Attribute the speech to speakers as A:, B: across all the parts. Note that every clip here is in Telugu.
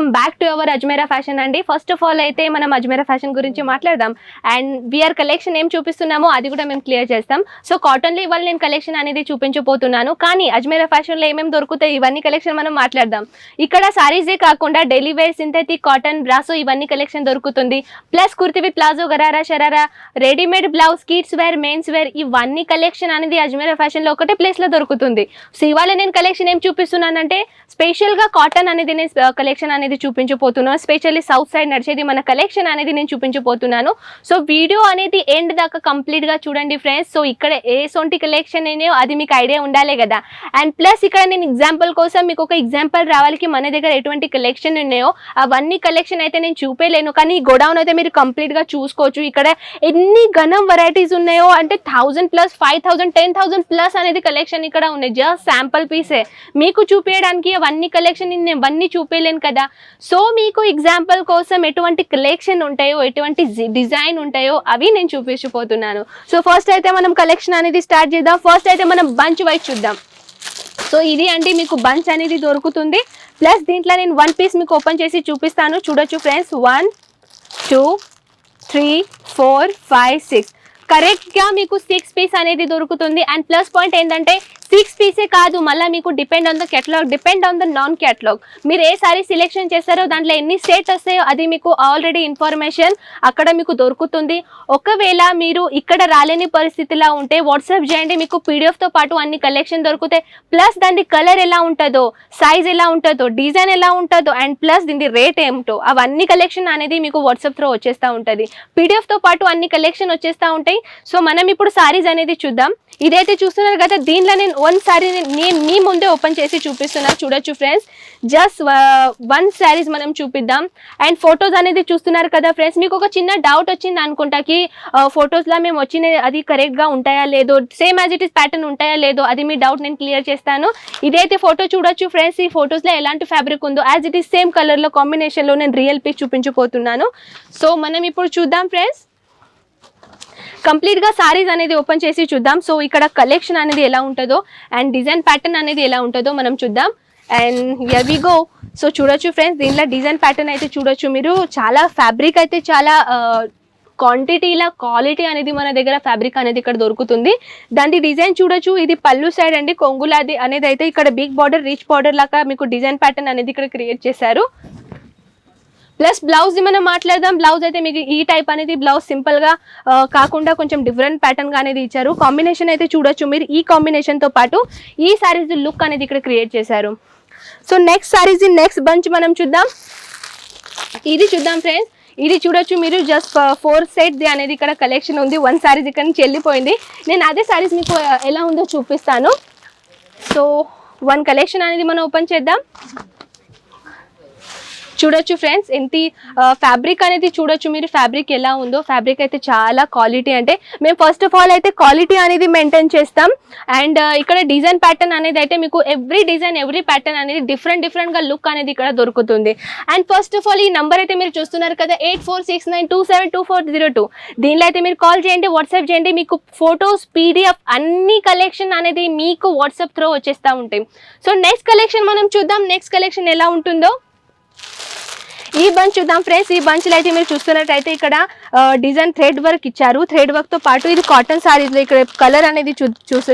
A: Welcome back to our Ajmera fashion అండి. ఫస్ట్ ఆఫ్ ఆల్ అయితే మనం అజ్మేరా ఫ్యాషన్ గురించి మాట్లాడదాం అండ్ విఆర్ కలెక్షన్ ఏం చూపిస్తున్నామో అది కూడా మేము క్లియర్ చేస్తాం. సో కాటన్లో ఇవాళ నేను కలెక్షన్ అనేది చూపించబోతున్నాను, కానీ అజ్మేరా ఫ్యాషన్లో ఏమేమి దొరుకుతాయి ఇవన్నీ కలెక్షన్ మనం మాట్లాడదాం. ఇక్కడ సారీసే కాకుండా డైలీ వేర్, సింథెటిక్, కాటన్, బ్రాసో ఇవన్నీ కలెక్షన్ దొరుకుతుంది. Plus kurti with palazzo, gharara, sharara, readymade blouse, kids wear, men's wear ఇవన్నీ కలెక్షన్ అనేది అజ్మేరా ఫ్యాషన్లో ఒకటే ప్లేస్లో దొరుకుతుంది. సో ఇవాళ నేను కలెక్షన్ ఏం చూపిస్తున్నానంటే స్పెషల్గా కాటన్ అనేది నేను కలెక్షన్ అనేది చూపించబోతున్నాను. స్పెషల్లీ సౌత్ సైడ్ నడిచేది మన కలెక్షన్ అనేది నేను చూపించబోతున్నాను. సో వీడియో అనేది ఎండ్ దాకా కంప్లీట్గా చూడండి ఫ్రెండ్స్. సో ఇక్కడ ఏ సొంటి కలెక్షన్ అయినాయో అది మీకు ఐడియా ఉండాలి కదా. అండ్ ప్లస్ ఇక్కడ నేను ఎగ్జాంపుల్ కోసం మీకు ఒక ఎగ్జాంపుల్ రావాలికి మన దగ్గర ఎటువంటి కలెక్షన్ ఉన్నాయో అవన్నీ కలెక్షన్ అయితే నేను చూపేలేను, కానీ గోడౌన్ అయితే మీరు కంప్లీట్గా చూసుకోవచ్చు. ఇక్కడ ఎన్ని గణం వెరైటీస్ ఉన్నాయో అంటే 1000+, 5000, 10,000+ అనేది కలెక్షన్ ఇక్కడ ఉన్నాయి. జస్ట్ శాంపుల్ పీసే మీకు చూపించడానికి అవన్నీ కలెక్షన్ నేను అవన్నీ చూపేలేను కదా. సో మీకు ఎగ్జాంపుల్ కోసం ఎటువంటి కలెక్షన్ ఉంటాయో, ఎటువంటి డిజైన్ ఉంటాయో అవి నేను చూపించబోతున్నాను. సో ఫస్ట్ అయితే మనం కలెక్షన్ అనేది స్టార్ట్ చేద్దాం. ఫస్ట్ అయితే మనం బంచ్ వైజ్ చూద్దాం. సో ఇది అంటే మీకు బంచ్ అనేది దొరుకుతుంది. ప్లస్ దీంట్లో నేను 1 పీస్ మీకు ఓపెన్ చేసి చూపిస్తాను, చూడొచ్చు ఫ్రెండ్స్. 1 2 3 4 5 6 కరెక్ట్గా మీకు 6 పీస్ అనేది దొరుకుతుంది. అండ్ ప్లస్ పాయింట్ ఏంటంటే 6 పీసే కాదు, మళ్ళీ మీకు depend on the catalogue, depend on the non catalogue. మీరు ఏ సారీ సెలెక్షన్ చేస్తారో దాంట్లో ఎన్ని సెట్ వస్తాయో అది మీకు ఆల్రెడీ ఇన్ఫర్మేషన్ అక్కడ మీకు దొరుకుతుంది. ఒకవేళ మీరు ఇక్కడ రాలేని పరిస్థితిలో ఉంటే వాట్సాప్ చేయండి, మీకు పీడిఎఫ్తో పాటు అన్ని కలెక్షన్ దొరుకుతాయి. ప్లస్ దాని కలర్ ఎలా ఉంటుందో, సైజ్ ఎలా ఉంటుందో, డిజైన్ ఎలా ఉంటుందో అండ్ ప్లస్ దీని రేట్ ఏమిటో అవన్నీ కలెక్షన్ అనేది మీకు వాట్సాప్ త్రూ వచ్చేస్తూ ఉంటుంది. పీడిఎఫ్తో పాటు అన్ని కలెక్షన్ వచ్చేస్తూ ఉంటాయి. సో మనం ఇప్పుడు సారీస్ అనేది చూద్దాం. ఇదైతే చూస్తున్నారు కదా, దీనిలో నేను 1 సారీ నేను మీ ముందే ఓపెన్ చేసి చూపిస్తున్నాను, చూడొచ్చు ఫ్రెండ్స్. జస్ట్ 1 సారీస్ మనం చూపిద్దాం. అండ్ ఫొటోస్ అనేది చూస్తున్నారు కదా ఫ్రెండ్స్. మీకు ఒక చిన్న డౌట్ వచ్చింది అనుకుంటాకి ఫొటోస్లో మేము వచ్చిన అది కరెక్ట్గా ఉంటాయా లేదో, same as it is pattern ఉంటాయా లేదో, అది మీ డౌట్ నేను క్లియర్ చేస్తాను. ఇదైతే ఫోటో చూడొచ్చు ఫ్రెండ్స్. ఈ ఫొటోస్లో ఎలాంటి ఫ్యాబ్రిక్ ఉందో యాజ్ ఇట్ ఈస్ సేమ్ కలర్లో కాంబినేషన్లో నేను రియల్ పీస్ చూపించబోతున్నాను. సో మనం ఇప్పుడు చూద్దాం ఫ్రెండ్స్, కంప్లీట్గా సారీస్ అనేది ఓపెన్ చేసి చూద్దాం. సో ఇక్కడ కలెక్షన్ అనేది ఎలా ఉంటుందో అండ్ డిజైన్ ప్యాటర్న్ అనేది ఎలా ఉంటుందో మనం చూద్దాం. And here we go. So చూడొచ్చు ఫ్రెండ్స్, దీనిలో డిజైన్ ప్యాటర్న్ అయితే చూడొచ్చు మీరు. చాలా ఫ్యాబ్రిక్ అయితే చాలా క్వాంటిటీలా క్వాలిటీ అనేది మన దగ్గర ఫ్యాబ్రిక్ అనేది ఇక్కడ దొరుకుతుంది. దాని డిజైన్ చూడొచ్చు. ఇది పళ్ళు సైడ్ అండి, కొంగులాది అనేది అయితే ఇక్కడ బిగ్ బార్డర్, రిచ్ బార్డర్ లాగా మీకు డిజైన్ ప్యాటర్న్ అనేది ఇక్కడ క్రియేట్ చేశారు. ప్లస్ బ్లౌజ్ మనం మాట్లాడదాం. బ్లౌజ్ అయితే మీకు ఈ టైప్ అనేది బ్లౌజ్ సింపుల్గా కాకుండా కొంచెం డిఫరెంట్ ప్యాటర్న్గా అనేది ఇచ్చారు. కాంబినేషన్ అయితే చూడొచ్చు మీరు. ఈ కాంబినేషన్తో పాటు ఈ సారీస్ లుక్ అనేది ఇక్కడ క్రియేట్ చేశారు. So next saris next bunch మనం చూద్దాం. ఇది చూద్దాం ఫ్రెండ్స్. ఇది చూడొచ్చు మీరు. జస్ట్ 4 సెట్ అనేది ఇక్కడ కలెక్షన్ ఉంది. 1 సారీస్ ఇక్కడ నుంచి వెళ్ళిపోయింది. నేను అదే సారీస్ మీకు ఎలా ఉందో చూపిస్తాను. సో 1 కలెక్షన్ అనేది మనం ఓపెన్ చేద్దాం. చూడొచ్చు ఫ్రెండ్స్, ఎంత ఫ్యాబ్రిక్ అనేది చూడొచ్చు మీరు. ఫ్యాబ్రిక్ ఎలా ఉందో, ఫ్యాబ్రిక్ అయితే చాలా క్వాలిటీ, అంటే మేము ఫస్ట్ ఆఫ్ ఆల్ అయితే క్వాలిటీ అనేది మెయింటైన్ చేస్తాం. అండ్ ఇక్కడ డిజైన్ ప్యాటర్న్ అనేది అయితే మీకు ఎవ్రీ డిజైన్, ఎవ్రీ ప్యాటర్న్ అనేది డిఫరెంట్గా లుక్ అనేది ఇక్కడ దొరుకుతుంది. అండ్ ఫస్ట్ ఆఫ్ ఆల్ ఈ నెంబర్ అయితే మీరు చూస్తున్నారు కదా, 8469272402. దీనిలో అయితే మీరు కాల్ చేయండి, వాట్సాప్ చేయండి. మీకు ఫొటోస్, పీడిఎఫ్ అన్ని కలెక్షన్ అనేది మీకు వాట్సాప్ త్రూ వచ్చేస్తూ ఉంటాయి. సో నెక్స్ట్ కలెక్షన్ మనం చూద్దాం. నెక్స్ట్ కలెక్షన్ ఎలా ఉంటుందో ఈ బంచ్ చూద్దాం ఫ్రెండ్స్. ఈ బంచ్లో అయితే మీరు చూస్తున్నట్టయితే ఇక్కడ డిజైన్ థ్రెడ్ వర్క్ ఇచ్చారు. థ్రెడ్ వర్క్తో పాటు ఇది కాటన్ సారీస్లో ఇక్కడ కలర్ అనేది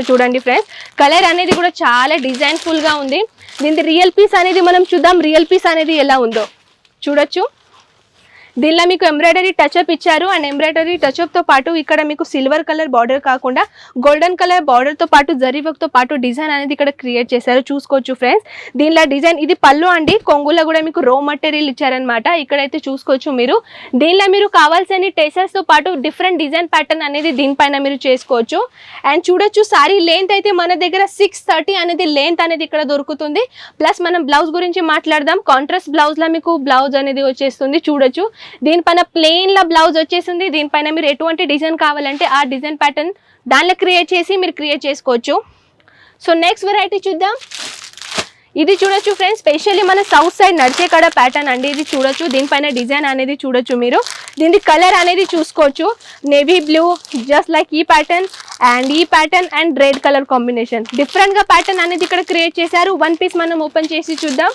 A: చూడండి ఫ్రెండ్స్. కలర్ అనేది కూడా చాలా డిజైన్ఫుల్గా ఉంది. దీని రియల్ పీస్ అనేది మనం చూద్దాం. రియల్ పీస్ అనేది ఎలా ఉందో చూడొచ్చు. దీనిలో మీకు ఎంబ్రాయిడరీ టచ్అప్ ఇచ్చారు. అండ్ ఎంబ్రాయిడరీ టచ్అప్తో పాటు ఇక్కడ మీకు సిల్వర్ కలర్ బార్డర్ కాకుండా గోల్డెన్ కలర్ బార్డర్తో పాటు జరీ వర్క్తో పాటు డిజైన్ అనేది ఇక్కడ క్రియేట్ చేశారు, చూసుకోవచ్చు ఫ్రెండ్స్. దీనిలో డిజైన్ ఇది పళ్ళు అండి. కొంగులో కూడా మీకు రో మెటీరియల్ ఇచ్చారనమాట, ఇక్కడైతే చూసుకోవచ్చు మీరు. దీనిలో మీరు కావాల్సిన టేసర్స్తో పాటు డిఫరెంట్ డిజైన్ ప్యాటర్న్ అనేది దీనిపైన మీరు చేసుకోవచ్చు. అండ్ చూడొచ్చు సారీ లెంత్ అయితే మన దగ్గర 630 అనేది లెంత్ అనేది ఇక్కడ దొరుకుతుంది. ప్లస్ మనం బ్లౌజ్ గురించి మాట్లాడదాం. కాంట్రాస్ట్ బ్లౌజ్లో మీకు బ్లౌజ్ అనేది వచ్చేస్తుంది, చూడొచ్చు. దీనిపైన ప్లెయిన్లో బ్లౌజ్ వచ్చేసింది. దీనిపైన మీరు ఎటువంటి డిజైన్ కావాలంటే ఆ డిజైన్ ప్యాటర్న్ దానిలో క్రియేట్ చేసి మీరు క్రియేట్ చేసుకోవచ్చు. సో నెక్స్ట్ వెరైటీ చూద్దాం. ఇది చూడొచ్చు ఫ్రెండ్స్, స్పెషల్లీ మన సౌత్ సైడ్ నడిచే కాడ ప్యాటర్న్ అండి. ఇది చూడొచ్చు. దీనిపైన డిజైన్ అనేది చూడొచ్చు మీరు. దీని కలర్ అనేది చూసుకోవచ్చు, నేవీ బ్లూ, జస్ట్ లైక్ ఈ pattern and red colour combination. డిఫరెంట్గా ప్యాటర్న్ అనేది ఇక్కడ క్రియేట్ చేశారు. 1 పీస్ మనం ఓపెన్ చేసి చూద్దాం.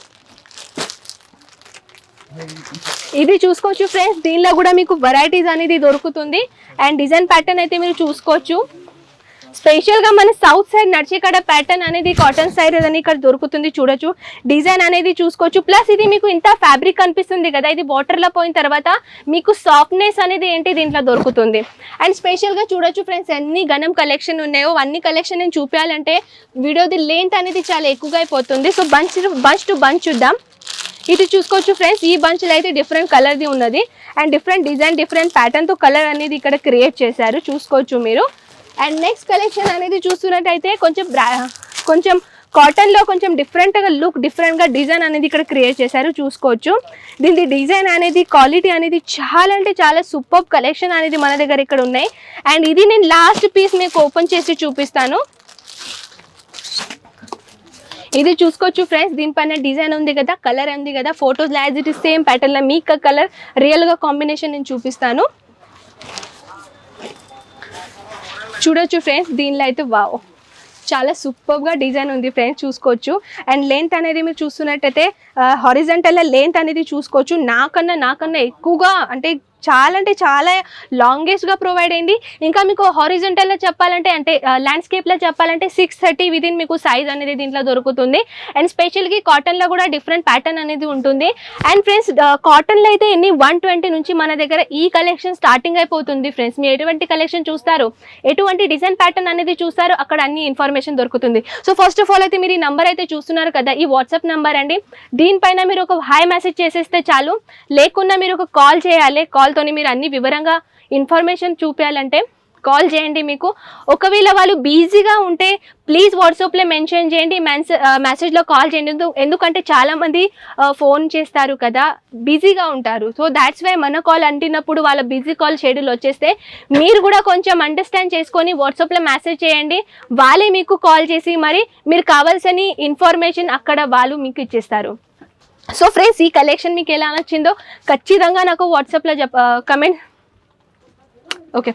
A: ఇది చూసుకోవచ్చు ఫ్రెండ్స్, దీనిలో కూడా మీకు వెరైటీస్ అనేది దొరుకుతుంది. అండ్ డిజైన్ ప్యాటర్న్ అయితే మీరు చూసుకోవచ్చు. స్పెషల్గా మన సౌత్ సైడ్ నడిచేకాడ ప్యాటర్న్ అనేది కాటన్ సైడ్ అని ఇక్కడ దొరుకుతుంది. చూడొచ్చు డిజైన్ అనేది చూసుకోవచ్చు. ప్లస్ ఇది మీకు ఇంత ఫ్యాబ్రిక్ అనిపిస్తుంది కదా, ఇది వాటర్లో పోయిన తర్వాత మీకు సాఫ్ట్నెస్ అనేది ఏంటి దీంట్లో దొరుకుతుంది. అండ్ స్పెషల్గా చూడొచ్చు ఫ్రెండ్స్, ఎన్ని గణం కలెక్షన్ ఉన్నాయో అన్ని కలెక్షన్ నేను చూపించాలంటే వీడియోది లెంత్ అనేది చాలా ఎక్కువగా అయిపోతుంది. సో బంచ్ టు బంచ్ చూద్దాం. ఇది చూసుకోవచ్చు ఫ్రెండ్స్, ఈ బంచ్లో అయితే డిఫరెంట్ కలర్ది ఉన్నది అండ్ డిఫరెంట్ డిజైన్ డిఫరెంట్ ప్యాటర్న్తో కలర్ అనేది ఇక్కడ క్రియేట్ చేశారు, చూసుకోవచ్చు మీరు. అండ్ నెక్స్ట్ కలెక్షన్ అనేది చూస్తున్నట్టయితే కొంచెం కాటన్లో కొంచెం డిఫరెంట్గా లుక్ డిఫరెంట్గా డిజైన్ అనేది ఇక్కడ క్రియేట్ చేశారు, చూసుకోవచ్చు. దీని డిజైన్ అనేది క్వాలిటీ అనేది చాలా అంటే చాలా సూపర్ కలెక్షన్ అనేది మన దగ్గర ఇక్కడ ఉన్నాయి. అండ్ ఇది నేను లాస్ట్ పీస్ మీకు ఓపెన్ చేసి చూపిస్తాను. ఇది చూసుకోవచ్చు ఫ్రెండ్స్, దీనిపైన డిజైన్ ఉంది కదా, కలర్ ఉంది కదా, photos as it is same ప్యాటర్న్లో మీకు కలర్ రియల్గా కాంబినేషన్ నేను చూపిస్తాను. చూడొచ్చు ఫ్రెండ్స్, దీనిలో అయితే వావ్ చాలా సూపర్గా డిజైన్ ఉంది ఫ్రెండ్స్, చూసుకోవచ్చు. అండ్ లెంత్ అనేది మీరు చూస్తున్నట్టయితే హారిజంటల్ లెంత్ అనేది చూసుకోవచ్చు. నాకన్నా ఎక్కువగా అంటే చాలా లాంగెస్ట్గా ప్రొవైడ్ అయింది. ఇంకా మీకు హారిజంటల్లో చెప్పాలంటే అంటే ల్యాండ్స్కేప్లో చెప్పాలంటే 630 విదిన్ మీకు సైజ్ అనేది దీంట్లో దొరుకుతుంది. అండ్ స్పెషల్గా కాటన్లో కూడా డిఫరెంట్ ప్యాటర్న్ అనేది ఉంటుంది. అండ్ ఫ్రెండ్స్ కాటన్లో అయితే ఎన్ని 120 నుంచి మన దగ్గర ఈ కలెక్షన్ స్టార్టింగ్ అయిపోతుంది ఫ్రెండ్స్. మీరు ఎటువంటి కలెక్షన్ చూస్తారు, ఎటువంటి డిజైన్ ప్యాటర్న్ అనేది చూస్తారు, అక్కడ అన్ని ఇన్ఫర్మేషన్ దొరుకుతుంది. సో ఫస్ట్ ఆఫ్ ఆల్ అయితే మీరు ఈ నెంబర్ అయితే చూస్తున్నారు కదా, ఈ వాట్సాప్ నెంబర్ అండి. దీనిపైన మీరు ఒక హాయ్ మెసేజ్ చేసేస్తే చాలు, లేకున్నా మీరు ఒక కాల్ చేయాలి. కాల్తో మీరు అన్ని వివరంగా ఇన్ఫర్మేషన్ చూపించాలంటే కాల్ చేయండి. మీకు ఒకవేళ వాళ్ళు బిజీగా ఉంటే ప్లీజ్ వాట్సాప్లో మెన్షన్ చేయండి, మెసేజ్లో కాల్ చేయండి. ఎందుకంటే చాలామంది ఫోన్ చేస్తారు కదా, బిజీగా ఉంటారు. సో దాట్స్ వై మన కాల్ అంటున్నప్పుడు వాళ్ళ బిజీ కాల్ షెడ్యూల్ వచ్చేస్తే మీరు కూడా కొంచెం అండర్స్టాండ్ చేసుకొని వాట్సాప్లో మెసేజ్ చేయండి. వాళ్ళే మీకు కాల్ చేసి మరి మీరు కావాల్సిన ఇన్ఫర్మేషన్ అక్కడ వాళ్ళు మీకు ఇచ్చేస్తారు. సో ఫ్రెండ్స్ ఈ కలెక్షన్ మీకు ఎలా నచ్చిందో ఖచ్చితంగా నాకు వాట్సాప్లో కమెంట్ ఓకే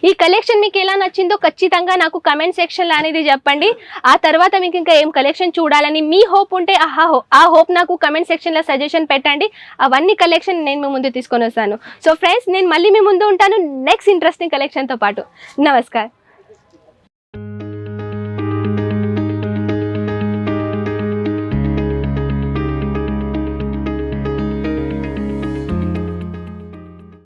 A: ఈ కలెక్షన్ మీకు ఎలా నచ్చిందో ఖచ్చితంగా నాకు కమెంట్ సెక్షన్లో అనేది చెప్పండి. ఆ తర్వాత మీకు ఇంకా ఏం కలెక్షన్ చూడాలని మీ హోప్ ఉంటే ఆ హోప్ నాకు కమెంట్ సెక్షన్లో సజెషన్ పెట్టండి. అవన్నీ కలెక్షన్ నేను మీ ముందు తీసుకొని వస్తాను. సో ఫ్రెండ్స్ నేను మళ్ళీ మీ ముందు ఉంటాను నెక్స్ట్ ఇంట్రెస్టింగ్ కలెక్షన్తో పాటు. నమస్కారం.